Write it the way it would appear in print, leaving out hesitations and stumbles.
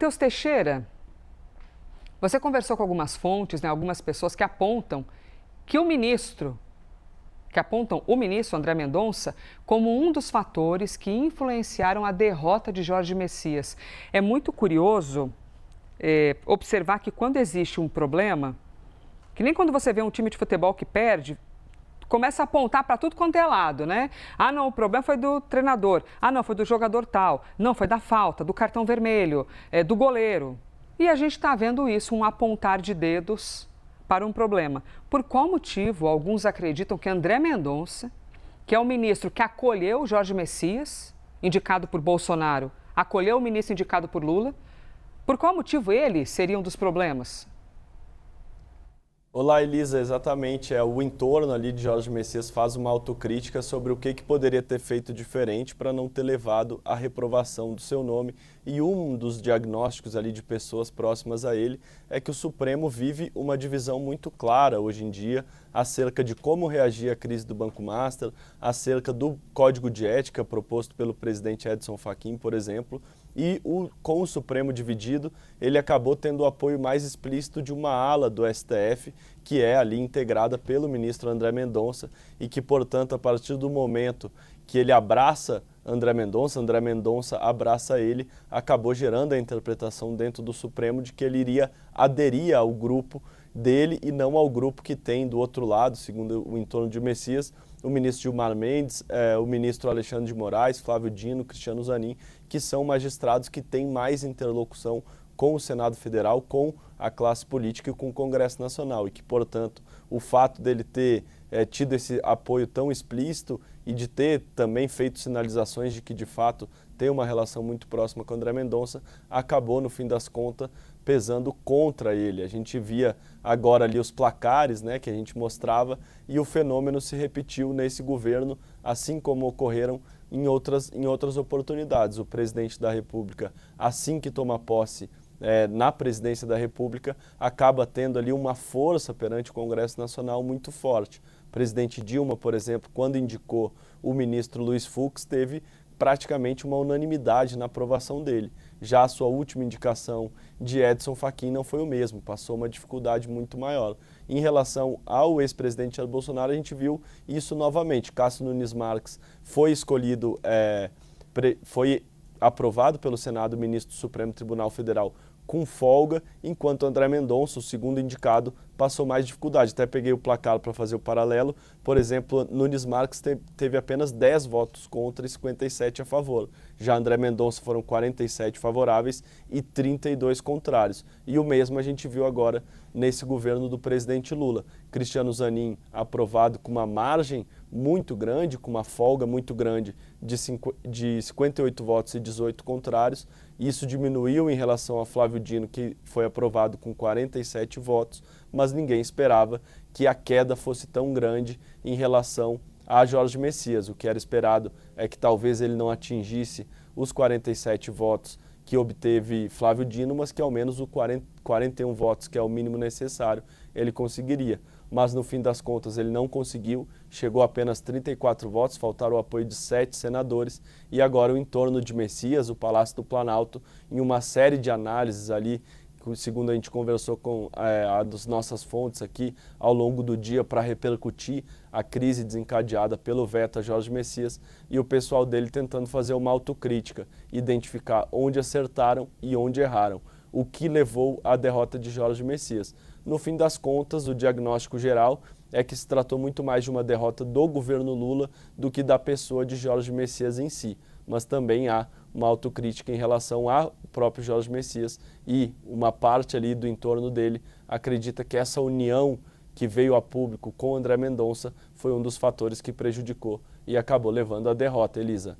Teus Teixeira, você conversou com algumas fontes, né, algumas pessoas que apontam o ministro André Mendonça como um dos fatores que influenciaram a derrota de Jorge Messias. É muito curioso observar que quando existe um problema, que nem quando você vê um time de futebol que perde, começa a apontar para tudo quanto é lado, né? Ah, não, o problema foi do treinador. Ah, não, foi do jogador tal. Não, foi da falta, do cartão vermelho, do goleiro. E a gente está vendo isso, um apontar de dedos para um problema. Por qual motivo alguns acreditam que André Mendonça, que é o ministro que acolheu Jorge Messias, indicado por Bolsonaro, acolheu o ministro indicado por Lula, por qual motivo ele seria um dos problemas? Olá, Elisa, exatamente. O entorno ali de Jorge Messias faz uma autocrítica sobre o que poderia ter feito diferente para não ter levado à reprovação do seu nome. E um dos diagnósticos ali de pessoas próximas a ele é que o Supremo vive uma divisão muito clara hoje em dia acerca de como reagir à crise do Banco Master, acerca do código de ética proposto pelo presidente Edson Fachin, por exemplo. E com o Supremo dividido, ele acabou tendo o apoio mais explícito de uma ala do STF, que é ali integrada pelo ministro André Mendonça e que, portanto, a partir do momento que ele abraça André Mendonça abraça ele, acabou gerando a interpretação dentro do Supremo de que ele iria aderir ao grupo dele e não ao grupo que tem do outro lado, segundo o entorno de Messias, o ministro Gilmar Mendes, o ministro Alexandre de Moraes, Flávio Dino, Cristiano Zanin, que são magistrados que têm mais interlocução com o Senado Federal, com a classe política e com o Congresso Nacional e que, portanto, o fato dele ter tido esse apoio tão explícito e de ter também feito sinalizações de que, de fato, tem uma relação muito próxima com o André Mendonça, acabou, no fim das contas, pesando contra ele. A gente via agora ali os placares, né, que a gente mostrava, e o fenômeno se repetiu nesse governo, assim como ocorreram em outras oportunidades. O presidente da República, assim que toma posse na presidência da República, acaba tendo ali uma força perante o Congresso Nacional muito forte. O presidente Dilma, por exemplo, quando indicou o ministro Luiz Fux, teve praticamente uma unanimidade na aprovação dele. Já a sua última indicação de Edson Fachin não foi o mesmo, passou uma dificuldade muito maior. Em relação ao ex-presidente Jair Bolsonaro, a gente viu isso novamente. Cássio Nunes Marques foi escolhido, foi aprovado pelo Senado, ministro do Supremo Tribunal Federal, com folga, enquanto André Mendonça, o segundo indicado, passou mais dificuldade. Até peguei o placar para fazer o paralelo. Por exemplo, Nunes Marques teve apenas 10 votos contra e 57 a favor. Já André Mendonça foram 47 favoráveis e 32 contrários. E o mesmo a gente viu agora nesse governo do presidente Lula. Cristiano Zanin aprovado com uma margem muito grande, com uma folga muito grande de 58 votos e 18 contrários. Isso diminuiu em relação a Flávio Dino, que foi aprovado com 47 votos, mas ninguém esperava que a queda fosse tão grande em relação a Jorge Messias. O que era esperado é que talvez ele não atingisse os 47 votos que obteve Flávio Dino, mas que ao menos os 41 votos, que é o mínimo necessário, ele conseguiria. Mas no fim das contas ele não conseguiu, chegou a apenas 34 votos, faltaram o apoio de 7 senadores e agora o entorno de Messias, o Palácio do Planalto, em uma série de análises ali, segundo a gente conversou com as nossas fontes aqui ao longo do dia para repercutir a crise desencadeada pelo veto a Jorge Messias e o pessoal dele tentando fazer uma autocrítica, identificar onde acertaram e onde erraram, o que levou à derrota de Jorge Messias. No fim das contas, o diagnóstico geral é que se tratou muito mais de uma derrota do governo Lula do que da pessoa de Jorge Messias em si. Mas também há uma autocrítica em relação ao próprio Jorge Messias e uma parte ali do entorno dele acredita que essa união que veio a público com André Mendonça foi um dos fatores que prejudicou e acabou levando à derrota, Elisa.